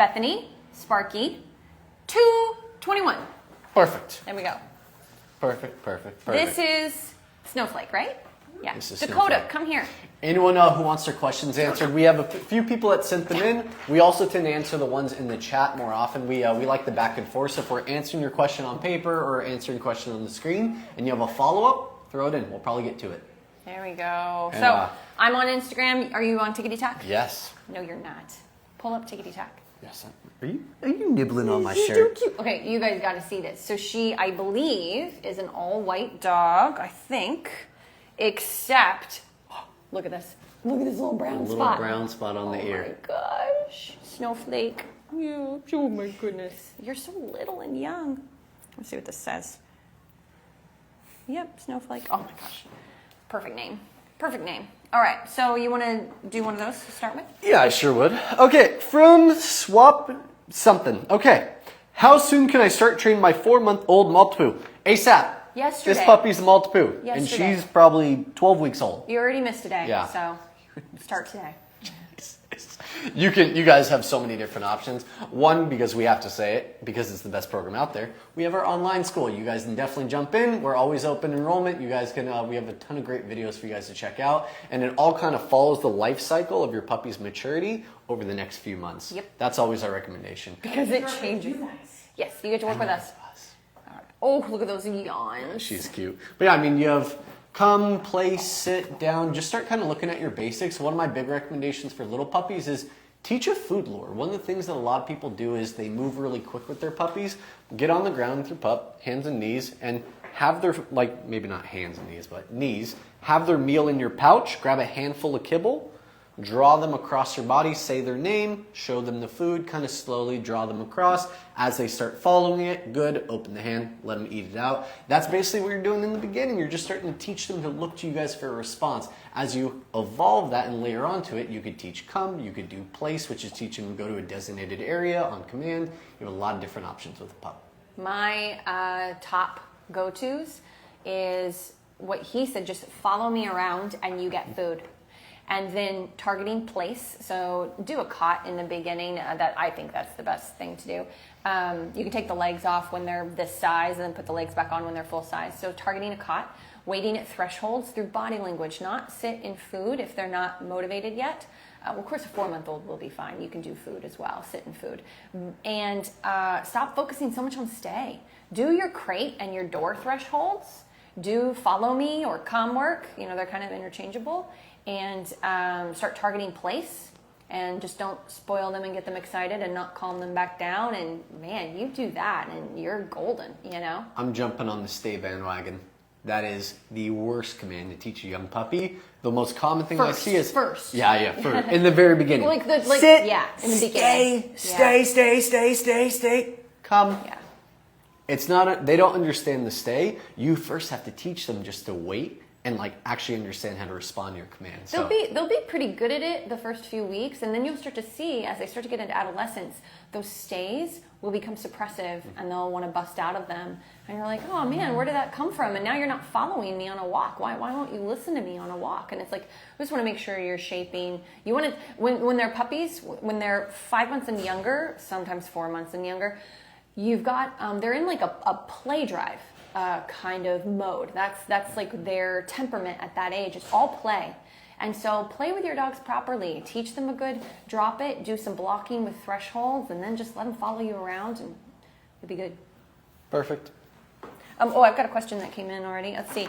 Bethany, Sparky, 221. Perfect. There we go. Perfect. This is Snowflake, right? Yeah. This is Dakota, Snowflake. come here. Anyone who wants their questions answered, we have a few people that sent them in. We also tend to answer the ones in the chat more often. We like the back and forth. So if we're answering your question on paper or answering a question on the screen and you have a follow-up, throw it in. We'll probably get to it. There we go. And, so I'm on Instagram. Are you on Tickety Tack? Yes. No, you're not. Pull up Tickety Tack. Yes. Are you nibbling on my She's shirt? so cute. Okay, you guys got to see this. So she, I believe, is an all-white dog, I think, except, look at this. Look at this little brown spot. Little brown spot on the ear. Oh my gosh. Snowflake. You, oh my goodness. You're so little and young. Let's see what this says. Yep, Snowflake. Oh my gosh. Perfect name. Perfect name. All right, so you want to do one of those to start with? Yeah, I sure would. Okay, from Swap Something. Okay, how soon can I start training my 4-month-old maltipoo? ASAP. Yesterday. This puppy's a maltipoo, and Yesterday. she's probably 12 weeks old. You already missed a day, Yeah. so start today. You guys have so many different options. One, because we have to say it, because it's the best program out there. We have our online school. You guys can definitely jump in. We're always open enrollment. You guys can. We have a ton of great videos for you guys to check out, and it all kind of follows the life cycle of your puppy's maturity over the next few months. Yep. That's always our recommendation. Because it changes. Yes, you get to work with us. All right. Oh, look at those yawns. She's cute. But yeah, I mean, you have come, play, sit down. Just start kind of looking at your basics. One of my big recommendations for little puppies is teach a food lure. One of the things that a lot of people do is they move really quick with their puppies. Get on the ground with your pup, hands and knees, and have their, like, maybe not hands and knees, but knees. Have their meal in your pouch. Grab a handful of kibble. Draw them across your body, say their name, show them the food, kind of slowly draw them across. As they start following it, good, open the hand, let them eat it out. That's basically what you're doing in the beginning. You're just starting to teach them to look to you guys for a response. As you evolve that and layer onto it, you could teach come, you could do place, which is teaching them to go to a designated area on command. You have a lot of different options with a pup. My top go-tos is what he said, just follow me around and you get food. And then targeting place. So do a cot in the beginning. That I think that's the best thing to do. You can take the legs off when they're this size and then put the legs back on when they're full size. So targeting a cot, waiting at thresholds through body language, not sit in food if they're not motivated yet. Well, of course, a 4-month-old will be fine. You can do food as well, sit in food. And stop focusing so much on stay. Do your crate and your door thresholds. Do follow me or come work. You know, they're kind of interchangeable. And start targeting place, and just don't spoil them and get them excited and not calm them back down. And man, you do that and you're golden, you know? I'm jumping on the stay bandwagon. That is the worst command to teach a young puppy. The most common thing I see is first. Yeah, first. In the very beginning. Sit, yeah, in the beginning. Stay. Come. Yeah. It's not. They don't understand the stay. You first have to teach them just to wait and like actually understand how to respond to your commands. They'll be pretty good at it the first few weeks, and then you'll start to see as they start to get into adolescence, those stays will become suppressive and they'll want to bust out of them. And you're like, oh man, where did that come from? And now you're not following me on a walk. Why won't you listen to me on a walk? And it's like, we just want to make sure you're shaping. You want to, when they're puppies, when they're 5 months and younger, sometimes 4 months and younger, you've got, they're in like a play drive. Kind of mode. That's like their temperament at that age. It's all play. And so play with your dogs properly. Teach them a good drop it, do some blocking with thresholds, and then just let them follow you around and it'll be good. Perfect. I've got a question that came in already. Let's see.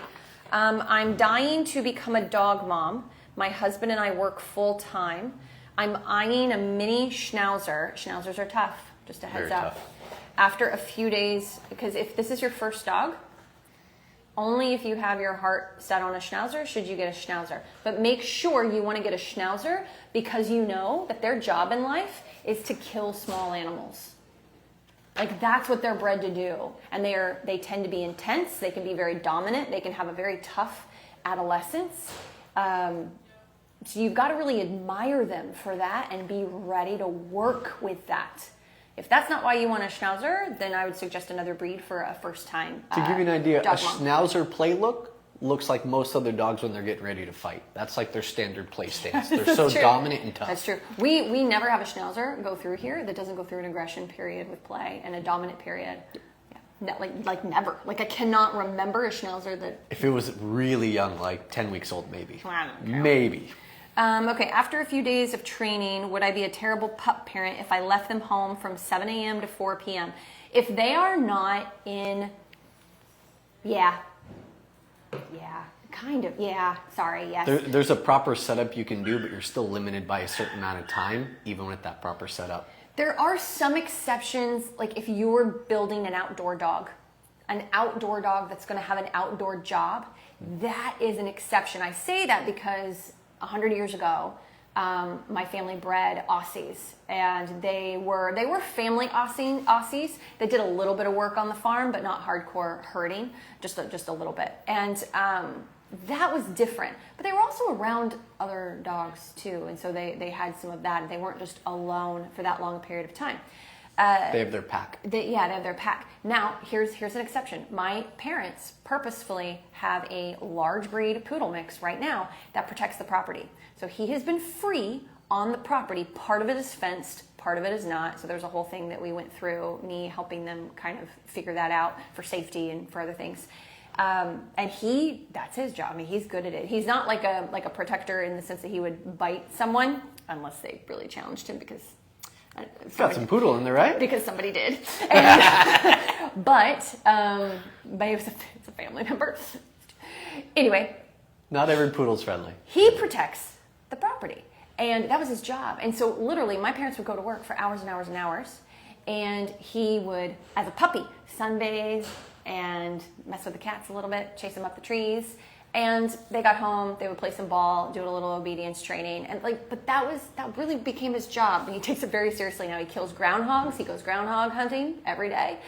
I'm dying to become a dog mom. My husband and I work full time. I'm eyeing a mini Schnauzer. Schnauzers are tough, just a heads Very up. tough. After a few days, because if this is your first dog, only if you have your heart set on a Schnauzer should you get a Schnauzer. But make sure you want to get a Schnauzer because you know that their job in life is to kill small animals. Like that's what they're bred to do. And they tend to be intense. They can be very dominant. They can have a very tough adolescence. So you've got to really admire them for that and be ready to work with that. If that's not why you want a Schnauzer, then I would suggest another breed for a first time. To give you an idea, a dog mom. Schnauzer play look looks like most other dogs when they're getting ready to fight. That's like their standard play stance. They're so true. dominant and tough. That's true. We never have a Schnauzer go through here that doesn't go through an aggression period with play and a dominant period. Yeah. Like never. Like I cannot remember a Schnauzer that... If it was really young, like 10 weeks old, maybe. I don't care. Maybe. Okay, after a few days of training, would I be a terrible pup parent if I left them home from 7 a.m. to 4 p.m.? If they are not in... Yeah, kind of. Yeah, sorry, yes. There's a proper setup you can do, but you're still limited by a certain amount of time, even with that proper setup. There are some exceptions, like if you're building an outdoor dog that's going to have an outdoor job, that is an exception. I say that because 100 years ago, my family bred Aussies, and they were family Aussies. They did a little bit of work on the farm, but not hardcore herding, just a little bit. And that was different. But they were also around other dogs too, and so they had some of that. They weren't just alone for that long a period of time. They have their pack. They have their pack. Now, here's an exception. My parents purposefully have a large breed poodle mix right now that protects the property. So he has been free on the property. Part of it is fenced, part of it is not. So there's a whole thing that we went through, me helping them kind of figure that out for safety and for other things. And that's his job. I mean, he's good at it. He's not like a protector in the sense that he would bite someone unless they really challenged him because... It's got some poodle in there, right? Because somebody did. But it's a family member. Anyway. Not every poodle's friendly. He protects the property. And that was his job. And so literally my parents would go to work for hours and hours and hours. And he would, as a puppy, sunbathe and mess with the cats a little bit, chase them up the trees. And they got home, they would play some ball, do a little obedience training, and but that really became his job. And he takes it very seriously now. He kills groundhogs. He goes groundhog hunting every day.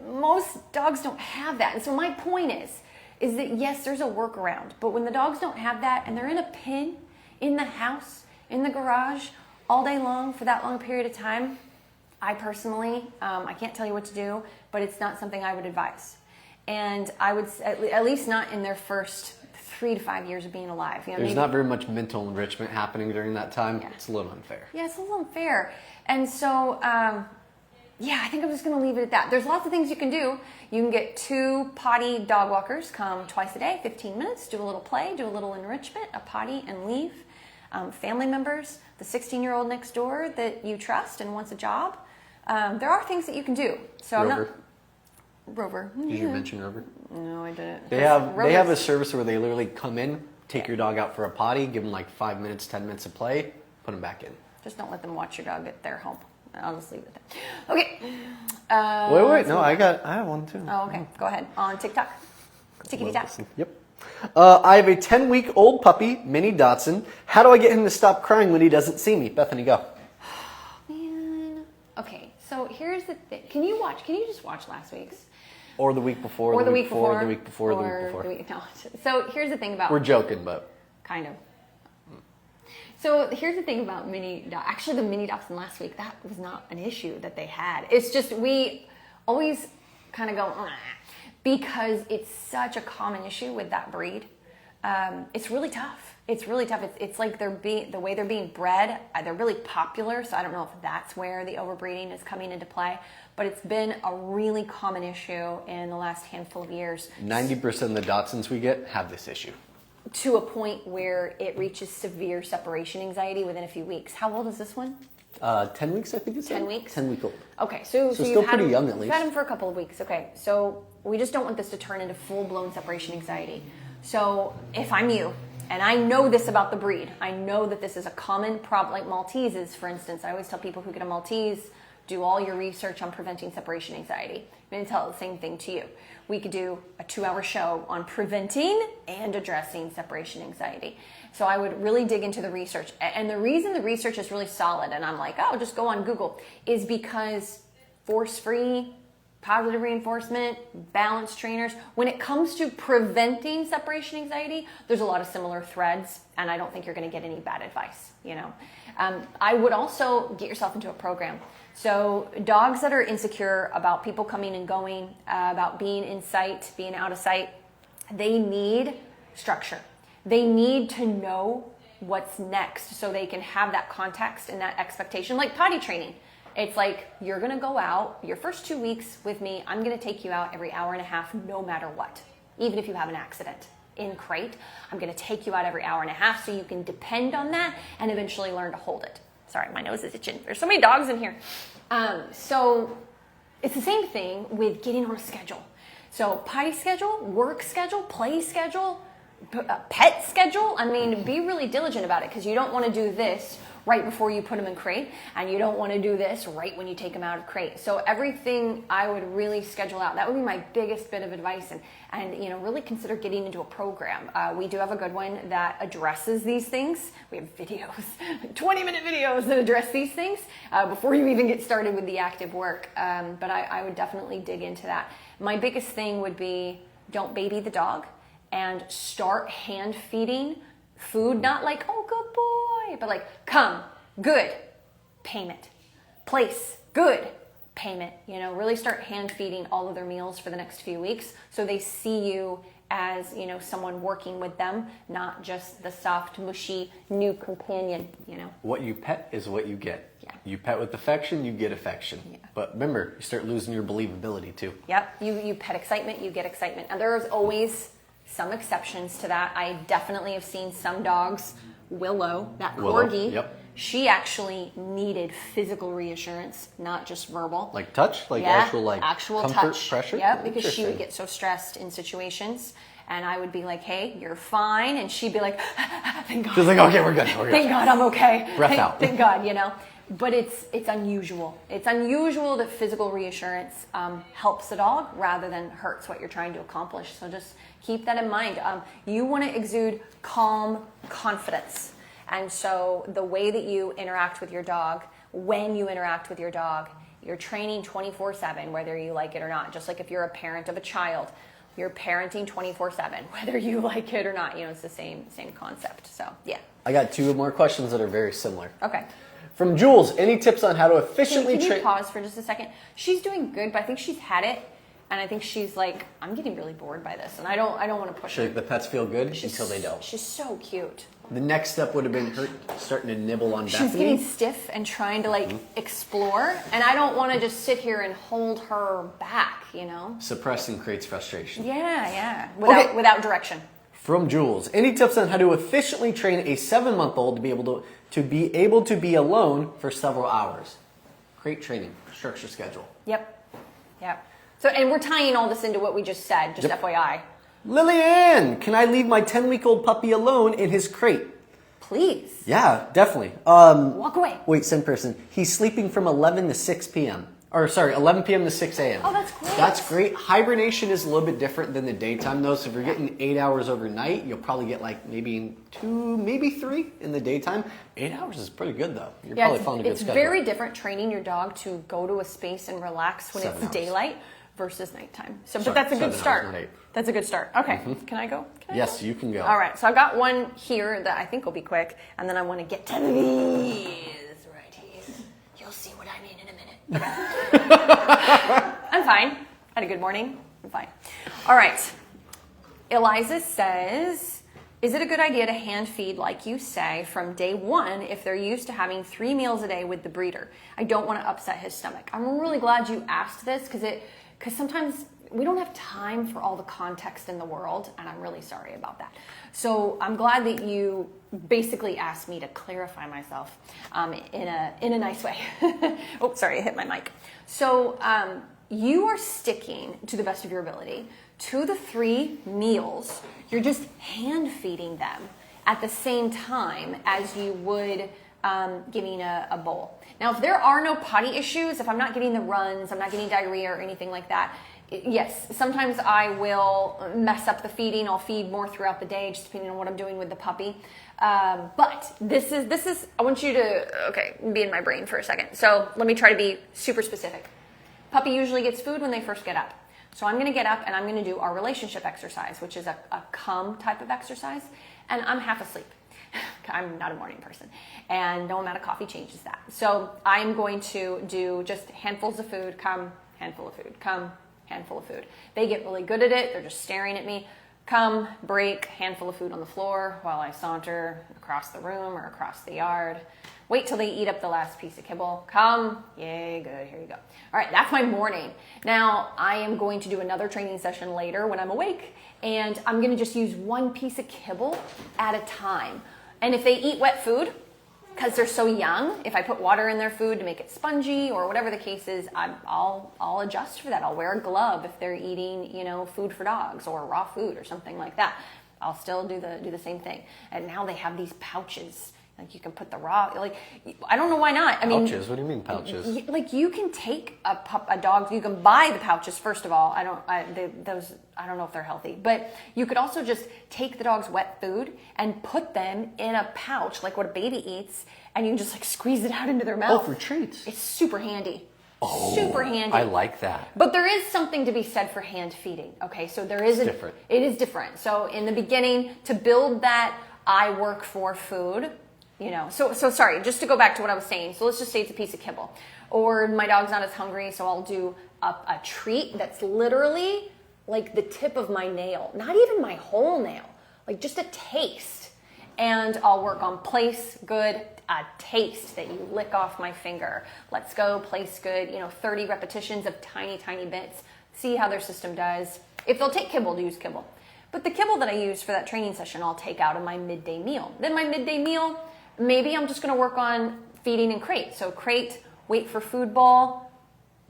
Most dogs don't have that, and so my point is that yes, there's a workaround. But when the dogs don't have that, and they're in a pen, in the house, in the garage, all day long for that long period of time, I personally, I can't tell you what to do, but it's not something I would advise. And I would, at least not in their first 3 to 5 years of being alive. You know, There's not very much mental enrichment happening during that time. Yeah. It's a little unfair. Yeah, it's a little unfair. And so, I think I'm just going to leave it at that. There's lots of things you can do. You can get 2 potty dog walkers, come twice a day, 15 minutes, do a little play, do a little enrichment, a potty, and leave. Family members, the 16-year-old next door that you trust and wants a job. There are things that you can do. So Rover. Did you mention Rover? No, I didn't. They have a service where they literally come in, take your dog out for a potty, give them like 5 minutes, 10 minutes of play, put them back in. Just don't let them watch your dog at their home. I'll just leave it there. Okay. Wait. No, I have one too. Oh, okay. Go ahead. On TikTok. Tickety-tack. Yep. I have a 10-week-old puppy, Mini Dachshund. How do I get him to stop crying when he doesn't see me? Bethany, go. Man. Okay. So here's the thing. Can you just watch last week's? Or the week before, or the week before, the week before, the week before. No. So here's the thing about... We're joking, but... Kind of. So here's the thing about actually the Mini Dachshund last week, that was not an issue that they had. It's just we always kind of go, because it's such a common issue with that breed. It's really tough. It's really tough. It's like the way they're being bred, they're really popular, so I don't know if that's where the overbreeding is coming into play, but it's been a really common issue in the last handful of years. 90% of the Dachshunds we get have this issue. To a point where it reaches severe separation anxiety within a few weeks. How old is this one? 10 weeks, I think it's 10 weeks? 10 week old. Okay, so still pretty young at least. You've had him for a couple of weeks. Okay, so we just don't want this to turn into full-blown separation anxiety. So if I'm you, and I know this about the breed, I know that this is a common problem, like Malteses, for instance. I always tell people who get a Maltese, do all your research on preventing separation anxiety. I'm going to tell the same thing to you. We could do a 2-hour show on preventing and addressing separation anxiety. So I would really dig into the research. And the reason the research is really solid, and I'm like, oh, just go on Google, is because force-free, positive reinforcement, balance trainers, when it comes to preventing separation anxiety, there's a lot of similar threads, and I don't think you're going to get any bad advice, you know. I would also get yourself into a program. So dogs that are insecure about people coming and going, about being in sight, being out of sight, They need structure. They need to know what's next so they can have that context and that expectation. Like potty training. It's like, you're going to go out your first 2 weeks with me. I'm going to take you out every hour and a half, no matter what. Even if you have an accident in crate, I'm going to take you out every hour and a half so you can depend on that and eventually learn to hold it. Sorry, my nose is itching. There's so many dogs in here. So it's the same thing with getting on a schedule. So potty schedule, work schedule, play schedule, pet schedule. I mean, be really diligent about it, because you don't want to do this right before you put them in crate, and you don't want to do this right when you take them out of crate. So everything I would really schedule out. That would be my biggest bit of advice, and you know, really consider getting into a program. We do have a good one that addresses these things. We have videos, 20-minute videos that address these things before you even get started with the active work. But I would definitely dig into that. My biggest thing would be, don't baby the dog, and start hand feeding food, not like, oh, good boy, but like, come, good, payment, place, good, payment. You know, really start hand feeding all of their meals for the next few weeks so they see you as, you know, someone working with them, not just the soft, mushy new companion, you know. What you pet is what you get. Yeah. You pet with affection, you get affection. Yeah. But remember, you start losing your believability too. Yep, you pet excitement, you get excitement. And there's always some exceptions to that. I definitely have seen some dogs, Willow, that corgi, yep. She actually needed physical reassurance, not just verbal. Like touch? Like yeah, actual comfort, touch. pressure? Yep, because she would get so stressed in situations. And I would be like, hey, you're fine. And she'd be like, thank God. She's like, okay, we're good. Thank God, I'm okay. Breath out. Thank God, you know. But it's unusual. It's unusual that physical reassurance helps the dog rather than hurts what you're trying to accomplish. So just keep that in mind. You want to exude calm confidence. And so the way that you interact with your dog, when you interact with your dog, you're training 24/7, whether you like it or not. Just like if you're a parent of a child, you're parenting 24/7, whether you like it or not. You know, it's the same concept. So, yeah. I got 2 more questions that are very similar. Okay. From Jules, any tips on how to efficiently Can you train? pause for just a second? She's doing good, but I think she's had it, and I think she's like, I'm getting really bored by this, and I don't want to push her. The pets feel good until they don't. She's so cute. The next step would have been her starting to nibble on Bethany. She's getting stiff and trying to like explore, and I don't want to just sit here and hold her back, you know? Suppressing creates frustration. Yeah. Without direction. From Jules, any tips on how to efficiently train a 7-month-old to be able to be alone for several hours? Crate training, structure schedule. Yep. So, and we're tying all this into what we just said, just FYI. Lillian, can I leave my 10-week-old puppy alone in his crate? Please. Yeah, definitely. Walk away. Wait, send person. He's sleeping from 11 to 6 p.m. Or sorry, 11 p.m. to 6 a.m. Oh, that's great. That's great. Hibernation is a little bit different than the daytime though. So if you're getting 8 hours overnight, you'll probably get like maybe 2, maybe 3 in the daytime. 8 hours is pretty good though. You're probably following a good schedule. It's very different training your dog to go to a space and relax when 7 it's hours. daylight versus nighttime. So, Sorry, but that's a good 7 hours, start. not 8. That's a good start. Okay, Can I go? Yes, you can go. All right, so I've got one here that I think will be quick, and then I want to get to these right here. You'll see what I mean in a minute. Okay. I'm fine. Had a good morning. I'm fine. All right. Eliza says, is it a good idea to hand feed, like you say, from day 1 if they're used to having 3 meals a day with the breeder? I don't want to upset his stomach. I'm really glad you asked this because sometimes we don't have time for all the context in the world, and I'm really sorry about that. So I'm glad that you basically asked me to clarify myself in a nice way. Oh, sorry, I hit my mic. So you are sticking, to the best of your ability, to the 3 meals. You're just hand feeding them at the same time as you would giving a bowl. Now, if there are no potty issues, if I'm not getting the runs, I'm not getting diarrhea or anything like that, yes, sometimes I will mess up the feeding. I'll feed more throughout the day, just depending on what I'm doing with the puppy. But this is, I want you to, be in my brain for a second. So let me try to be super specific. Puppy usually gets food when they first get up. So I'm going to get up and I'm going to do our relationship exercise, which is a come type of exercise. And I'm half asleep. I'm not a morning person. And no amount of coffee changes that. So I'm going to do just handfuls of food, come, handful of food, come, handful of food. They get really good at it. They're just staring at me. come, break, handful of food on the floor while I saunter across the room or across the yard. Wait till they eat up the last piece of kibble. Come, yay, good, here you go. All right, that's my morning. Now, I am going to do another training session later when I'm awake, and I'm gonna just use one piece of kibble at a time. And if they eat wet food, because they're so young, if I put water in their food to make it spongy or whatever the case is, I'll adjust for that. I'll wear a glove if they're eating, food for dogs or raw food or something like that. I'll still do the same thing. And now they have these pouches. Like you can put the raw, I don't know why not. Pouches? What do you mean pouches? You can take a dog, you can buy the pouches, first of all. I don't know if they're healthy, but you could also just take the dog's wet food and put them in a pouch, like what a baby eats, and you can just squeeze it out into their mouth. Oh, for treats. It's super handy. Oh, super handy. I like that. But there is something to be said for hand feeding. Okay, so there is different. It is different. So in the beginning, to build that I work for food, so sorry, just to go back to what I was saying. So let's just say it's a piece of kibble. Or my dog's not as hungry, so I'll do a treat that's literally like the tip of my nail. Not even my whole nail. Like just a taste. And I'll work on place good, a taste that you lick off my finger. Let's go, place good, 30 repetitions of tiny, tiny bits. See how their system does. If they'll take kibble, to use kibble. But the kibble that I use for that training session, I'll take out of my midday meal. Then my midday meal, maybe I'm just going to work on feeding and crate. So crate, wait for food bowl,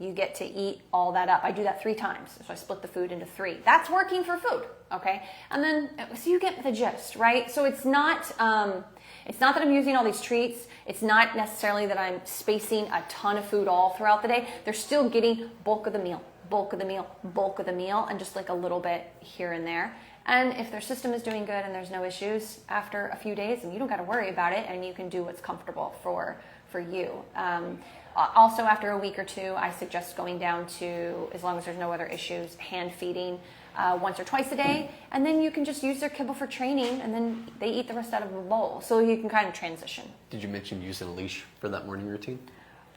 you get to eat all that up. I do that 3 times. So I split the food into 3. That's working for food, okay? And then, so you get the gist, right? So it's not that I'm using all these treats. It's not necessarily that I'm spacing a ton of food all throughout the day. They're still getting bulk of the meal, bulk of the meal, bulk of the meal, and just like a little bit here and there. And if their system is doing good and there's no issues after a few days, and you don't got to worry about it, and you can do what's comfortable for you. Also, after a week or 2, I suggest going down to, as long as there's no other issues, hand feeding once or twice a day, and then you can just use their kibble for training, and then they eat the rest out of a bowl, so you can kind of transition. Did you mention using a leash for that morning routine?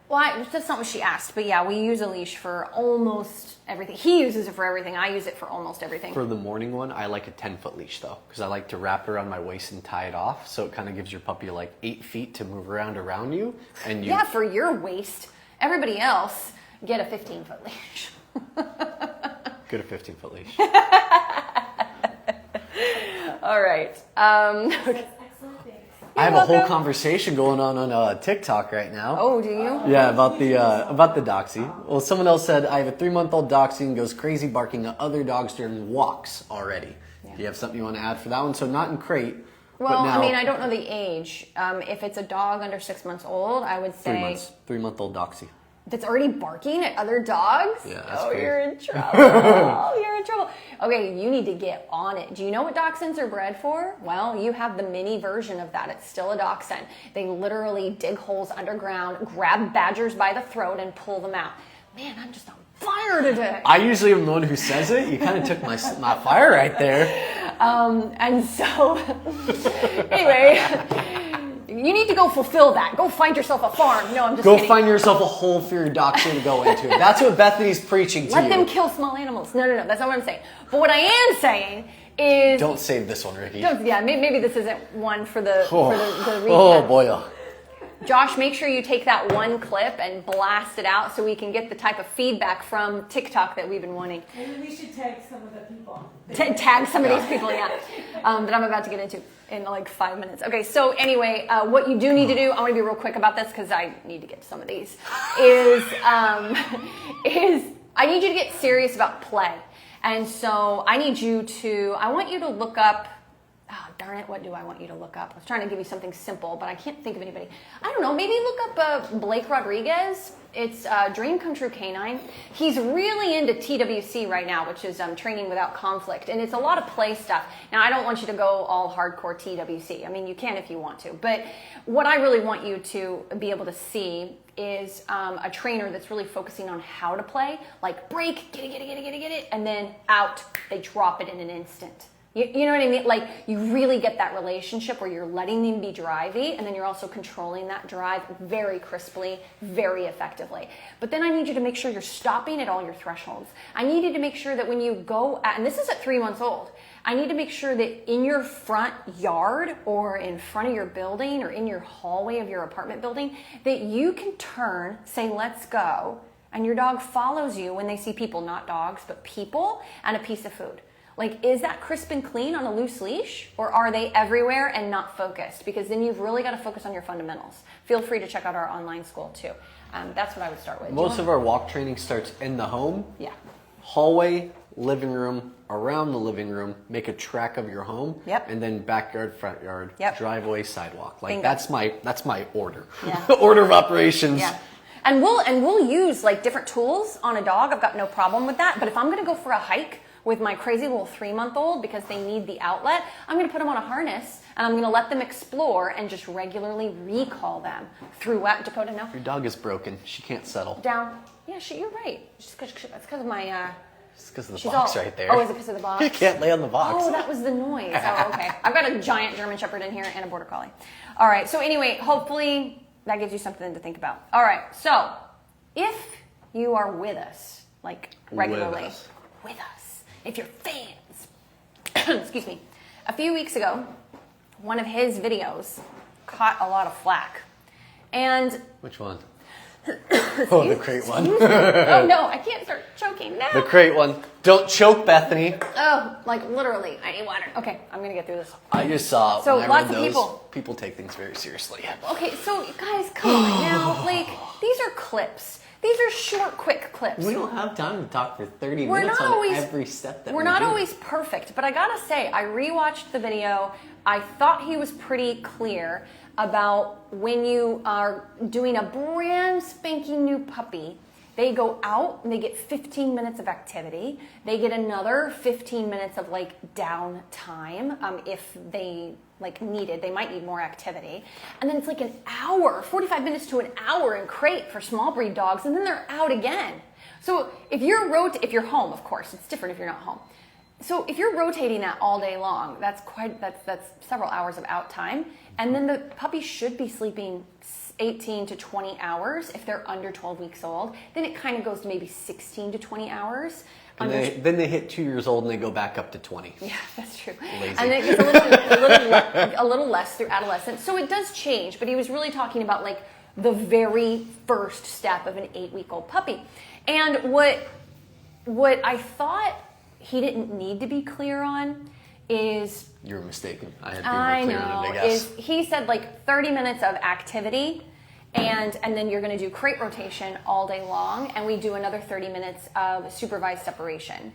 Well, that's not what she asked, but yeah, we use a leash for almost everything. He uses it for everything. I use it for almost everything. For the morning one, I like a 10-foot leash though, because I like to wrap it around my waist and tie it off, so it kind of gives your puppy like 8 feet to move around you. And yeah, for your waist. Everybody else, get a 15-foot leash. Get a 15-foot leash. All right. Okay. I have a whole conversation going on TikTok right now. Oh, do you? Yeah, about the Dachshund. Well, someone else said, I have a 3-month-old Dachshund, goes crazy barking at other dogs during walks already. Yeah. Do you have something you want to add for that one? So not in crate. Well, but now, I don't know the age. If it's a dog under 6 months old, I would say 3 months. 3-month-old Dachshund. That's already barking at other dogs? Yeah, that's crazy. You're in trouble. You're in trouble. Okay, you need to get on it. Do you know what Dachshunds are bred for? Well, you have the mini version of that. It's still a Dachshund. They literally dig holes underground, grab badgers by the throat, and pull them out. Man, I'm just on fire today. I usually am the one who says it. You kind of took my fire right there. And so, anyway... You need to go fulfill that. Go find yourself a farm. No, I'm just kidding. Go find yourself a hole for your Dachshund to go into. That's what Bethany's preaching to you. Let them kill small animals. No. That's not what I'm saying. But what I am saying is... Don't save this one, Ricky. Yeah, maybe this isn't one for the recap. Oh, boy. Josh, make sure you take that one clip and blast it out so we can get the type of feedback from TikTok that we've been wanting. Maybe we should tag some of the people. Tag some of these people, yeah. That I'm about to get into in like 5 minutes. Okay, so anyway, what you do need to do, I want to be real quick about this because I need to get to some of these, is I need you to get serious about play. And so I want you to look up, oh, darn it, what do I want you to look up? I was trying to give you something simple, but I can't think of anybody. I don't know, maybe look up Blake Rodriguez. It's Dream Come True Canine. He's really into TWC right now, which is training without conflict. And it's a lot of play stuff. Now, I don't want you to go all hardcore TWC. I mean, you can if you want to. But what I really want you to be able to see is a trainer that's really focusing on how to play. Like break, get it, and then out, they drop it in an instant. You know what I mean? Like you really get that relationship where you're letting them be drivey and then you're also controlling that drive very crisply, very effectively. But then I need you to make sure you're stopping at all your thresholds. I need you to make sure that when you go at, and this is at 3 months old, I need to make sure that in your front yard or in front of your building or in your hallway of your apartment building, that you can turn, say, let's go, and your dog follows you when they see people, not dogs, but people, and a piece of food. Like, is that crisp and clean on a loose leash, or are they everywhere and not focused? Because then you've really got to focus on your fundamentals. Feel free to check out our online school too. That's what I would start with. Most of our walk training starts in the home. Yeah. Hallway, living room, around the living room, make a track of your home. Yep. And then backyard, front yard, Yep. driveway, sidewalk. Like Bingo. that's my order. Yeah. Order of operations. Yeah. And we'll use like different tools on a dog. I've got no problem with that. But if I'm going to go for a hike with my crazy little 3-month-old because they need the outlet, I'm going to put them on a harness and I'm going to let them explore and just regularly recall them throughout. Dakota, no? Your dog is broken. She can't settle. Down. Yeah, you're right. That's because of my... It's because of the she's box all- right there. Oh, is it because of the box? You can't lay on the box. Oh, that was the noise. Oh, okay. I've got a giant German Shepherd in here and a Border Collie. All right. So anyway, hopefully that gives you something to think about. All right. So if you are with us, like regularly, with us, if you're fans, excuse me, a few weeks ago, one of his videos caught a lot of flack. And Which one? Oh, the crate one. oh no, I can't start choking now. The crate one. Don't choke, Bethany. Oh, like literally, I need water. Okay, I'm gonna get through this. I just saw. So when I lots read of those, people take things very seriously. Okay, so guys, come on now. Like, these are clips. These are short, quick clips. We don't have time to talk for 30 We're minutes not on always- every step that We're we not do. always perfect, but I gotta say, I rewatched the video. I thought he was pretty clear about when you are doing a brand spanking new puppy, they go out and they get 15 minutes of activity. They get another 15 minutes of like downtime if they like needed. They might need more activity. And then it's like an hour, 45 minutes to an hour in crate for small breed dogs, and then they're out again. So if you're home, of course, it's different if you're not home. So if you're rotating that all day long, that's several hours of out time. And then the puppy should be sleeping 18 to 20 hours if they're under 12 weeks old. Then it kind of goes to maybe 16 to 20 hours. And then they hit 2 years old and they go back up to 20. Yeah, that's true. Lazy. And then it gets a little less through adolescence. So it does change, but he was really talking about like the very first step of an 8-week-old puppy. And what I thought he didn't need to be clear on is... You were mistaken. I had to be more clear on it, I guess. He said like 30 minutes of activity and then you're going to do crate rotation all day long, and we do another 30 minutes of supervised separation.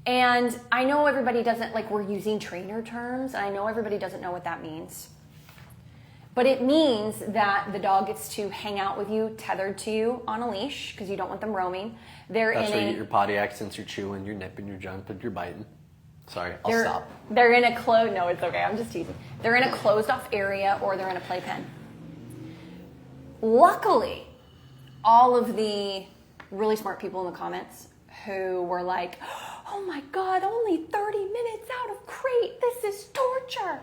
And I know everybody doesn't, like, we're using trainer terms, and I know everybody doesn't know what that means. But it means that the dog gets to hang out with you, tethered to you on a leash, because you don't want them roaming. That's where you get your potty accents, you're chewing, you're nipping, you're jumping, you're biting. Sorry, I'll stop. They're in a closed, no, it's okay, I'm just teasing. They're in a closed off area or they're in a playpen. Luckily, all of the really smart people in the comments who were like, oh my God, only 30 minutes out of crate, this is torture.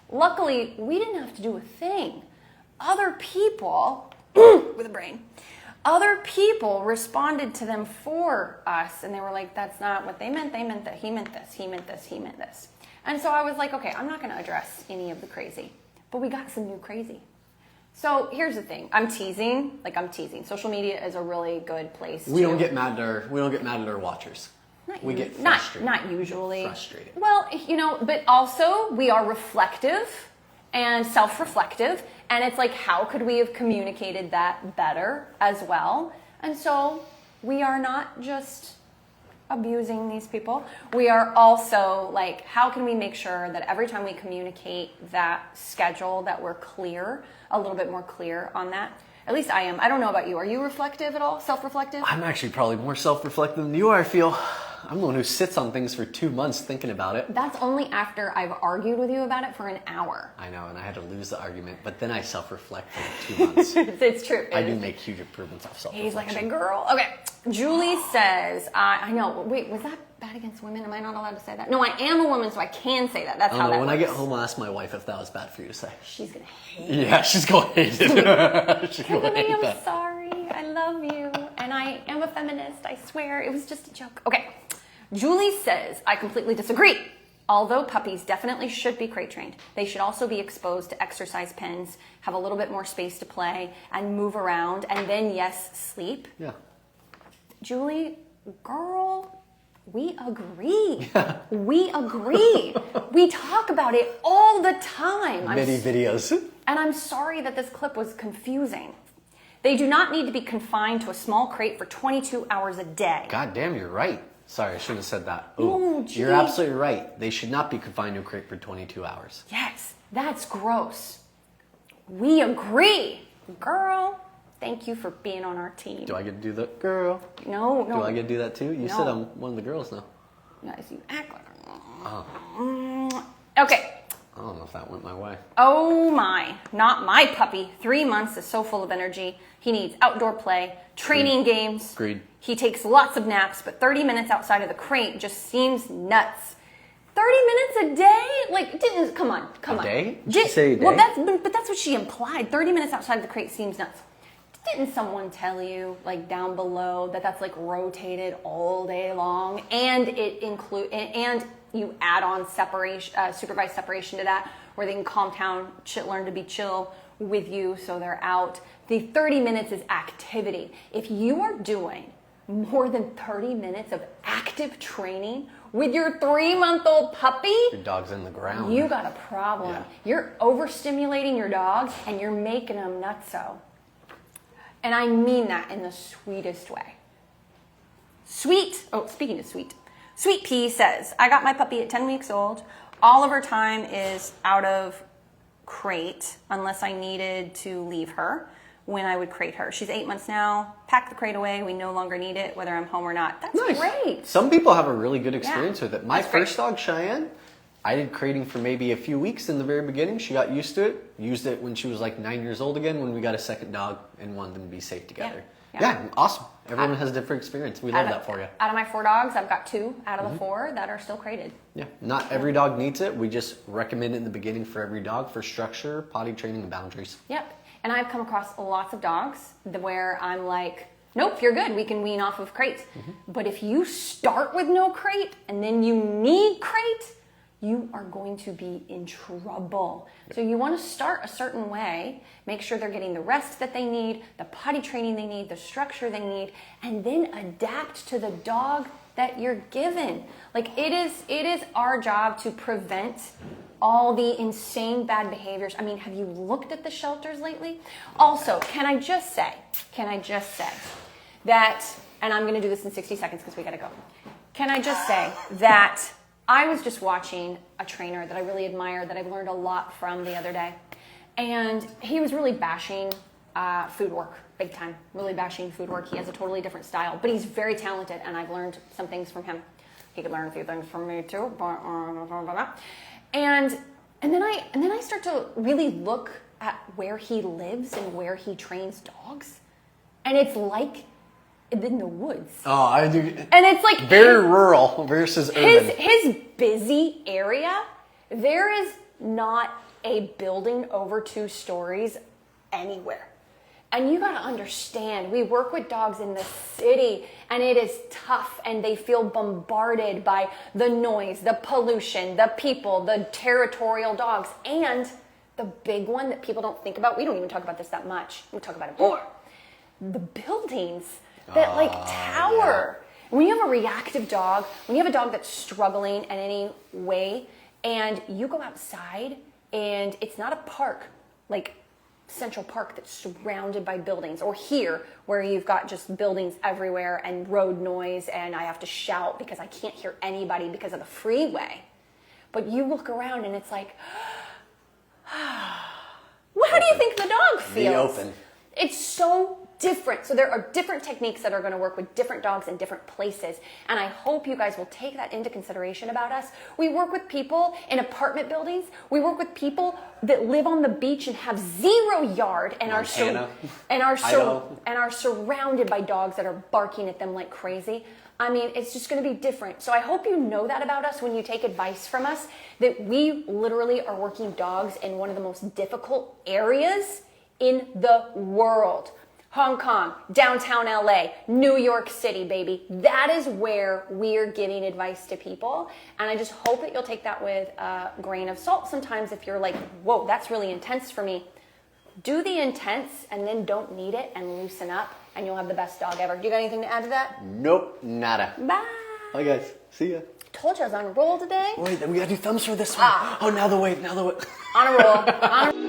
Luckily, we didn't have to do a thing. Other people, with a brain, other people responded to them for us, and they were like, that's not what they meant that, he meant this, he meant this, he meant this. And so I was like, okay, I'm not gonna address any of the crazy, but we got some new crazy. So here's the thing, I'm teasing. Social media is a really good place We don't get mad at our watchers. We get frustrated. Not usually. Frustrated. Well, but also we are reflective and self-reflective, and it's like, how could we have communicated that better as well? And so we are not just abusing these people. We are also like, how can we make sure that every time we communicate that schedule, that we're clear, a little bit more clear on that? At least I am. I don't know about you. Are you reflective at all? Self-reflective? I'm actually probably more self-reflective than you are, I feel. I'm the one who sits on things for 2 months thinking about it. That's only after I've argued with you about it for an hour. I know, and I had to lose the argument, but then I self-reflect for 2 months. It's true. I do make huge improvements off self-reflection. He's like a big girl. Okay. Julie says, I know. Wait, was that bad against women? Am I not allowed to say that? No, I am a woman, so I can say that. That's how that When works. I get home, I'll ask my wife if that was bad for you to say. She's going to hate it. Yeah, she's going to hate it. She's going to Tiffany, hate I'm that. sorry. I love you. And I am a feminist. I swear. It was just a joke. Okay. Julie says, I completely disagree. although puppies definitely should be crate trained, they should also be exposed to exercise pens, have a little bit more space to play and move around, and then, yes, sleep. Yeah. Julie, girl, we agree. Yeah. We agree. We talk about it all the time. Many videos. And I'm sorry that this clip was confusing. They do not need to be confined to a small crate for 22 hours a day. God damn, you're right. Sorry, I shouldn't have said that. Oh, you're absolutely right. They should not be confined to a crate for 22 hours. Yes, that's gross. We agree. Girl, thank you for being on our team. Do I get to do that? Girl. No. Do I get to do that too? You No. said I'm one of the girls now. Yes, you act like Oh. Okay. I don't know if that went my way. Oh my, not my puppy. 3 months is so full of energy. He needs outdoor play, training games. Agreed. He takes lots of naps, but 30 minutes outside of the crate just seems nuts. 30 minutes a day? Like, come on. A day? Did she say a day? Well, that's what she implied. 30 minutes outside of the crate seems nuts. Didn't someone tell you, like down below, that that's like rotated all day long, and and you add on separation, supervised separation to that, where they can calm down, learn to be chill with you, so they're out. The 30 minutes is activity. If you are doing more than 30 minutes of active training with your 3-month-old puppy, your dog's in the ground. You got a problem. Yeah. You're overstimulating your dog, and you're making them nutso. And I mean that in the sweetest way. Speaking of sweet. Sweet Pea says, I got my puppy at 10 weeks old. All of her time is out of crate unless I needed to leave her when I would crate her. She's 8 months now. Pack the crate away. We no longer need it, whether I'm home or not. That's nice. Great. Some people have a really good experience with it. My That's great. first dog, Cheyenne, I did crating for maybe a few weeks in the very beginning. She got used to it. Used it when she was like 9 years old again, when we got a second dog and wanted them to be safe together. Yeah, awesome. Everyone has a different experience. We love that for you. Out of my 4 dogs, I've got 2 out of the 4 that are still crated. Yeah, not every dog needs it. We just recommend it in the beginning for every dog for structure, potty training, and boundaries. Yep. And I've come across lots of dogs where I'm like, nope, you're good. We can wean off of crate. But if you start with no crate and then you need crate, you are going to be in trouble. So you want to start a certain way, make sure they're getting the rest that they need, the potty training they need, the structure they need, and then adapt to the dog that you're given. Like it is our job to prevent all the insane bad behaviors. I mean, have you looked at the shelters lately? Also, can I just say that, and I'm gonna do this in 60 seconds because we gotta go. Can I just say that I was just watching a trainer that I really admire, that I've learned a lot from the other day. And he was really bashing food work, big time, really bashing food work. He has a totally different style, but he's very talented, and I've learned some things from him. He could learn a few things from me too. And then I start to really look at where he lives and where he trains dogs. And it's like in the woods. Oh, I do. And it's like very rural versus urban. His busy area, there is not a building over 2 stories anywhere. And you gotta understand, we work with dogs in the city, and it is tough, and they feel bombarded by the noise, the pollution, the people, the territorial dogs, and the big one that people don't think about, we don't even talk about this that much, we talk about it more, the buildings that tower. Yeah. When you have a reactive dog, when you have a dog that's struggling in any way, and you go outside and it's not a park, like Central Park that's surrounded by buildings, or here where you've got just buildings everywhere and road noise and I have to shout because I can't hear anybody because of the freeway. But you look around and it's like, well, how do you think the dog feels? The open. It's so different. So there are different techniques that are going to work with different dogs in different places. And I hope you guys will take that into consideration about us. We work with people in apartment buildings. We work with people that live on the beach and have 0 yard and are surrounded by dogs that are barking at them like crazy. I mean, it's just going to be different. So I hope you know that about us when you take advice from us, that we literally are working dogs in one of the most difficult areas in the world. Hong Kong, downtown LA, New York City, baby. That is where we're giving advice to people. And I just hope that you'll take that with a grain of salt. Sometimes if you're like, whoa, that's really intense for me, do the intense and then don't need it and loosen up and you'll have the best dog ever. You got anything to add to that? Nope, nada. Bye. Bye guys, see ya. Told you I was on a roll today. Wait, we gotta do thumbs for this one. Oh, now the wait. On a roll.